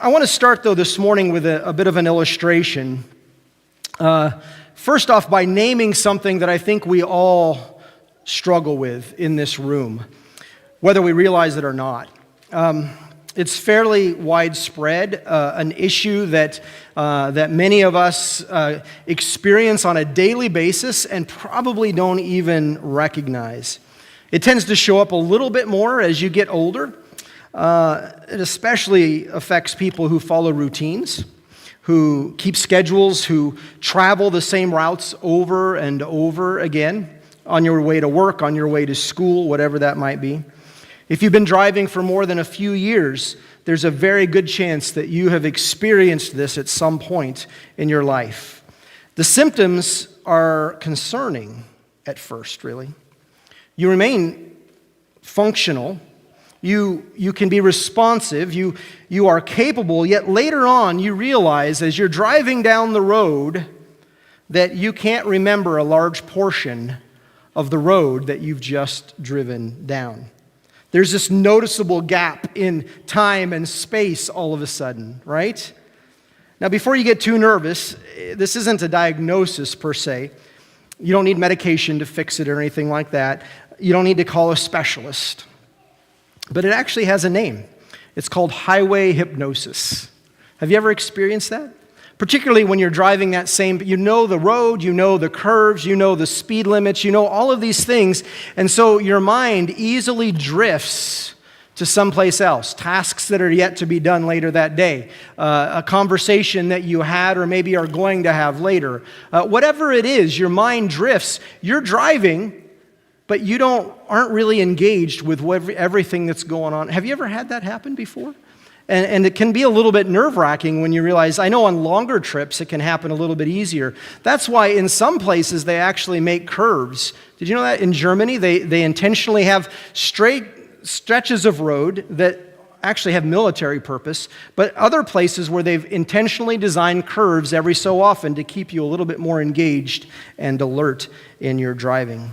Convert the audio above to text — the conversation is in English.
I want to start, though, this morning with a bit of an illustration. First off, by naming something that I think we all struggle with in this room, whether we realize it or not. It's fairly widespread, an issue that many of us experience on a daily basis and probably don't even recognize. It tends to show up a little bit more as you get older. It especially affects people who follow routines, who keep schedules, who travel the same routes over and over again on your way to work, on your way to school, whatever that might be. If you've been driving for more than a few years, there's a very good chance that you have experienced this at some point in your life. The symptoms are concerning at first, really. You remain functional. You can be responsive. You are capable, yet later on you realize as you're driving down the road that you can't remember a large portion of the road that you've just driven down. There's this noticeable gap in time and space all of a sudden, right? Now, before you get too nervous, this isn't a diagnosis per se. You don't need medication to fix it or anything like that. You don't need to call a specialist. But it actually has a name. It's called highway hypnosis. Have you ever experienced that? Particularly when you're driving that same, you know the road, you know the curves, you know the speed limits, you know all of these things. And so your mind easily drifts to someplace else, tasks that are yet to be done later that day, a conversation that you had or maybe are going to have later. Whatever it is, your mind drifts. You're driving, but you aren't really engaged with everything that's going on. Have you ever had that happen before? And it can be a little bit nerve-wracking when you realize, I know on longer trips it can happen a little bit easier. That's why in some places they actually make curves. Did you know that in Germany they intentionally have straight stretches of road that actually have military purpose, but other places where they've intentionally designed curves every so often to keep you a little bit more engaged and alert in your driving.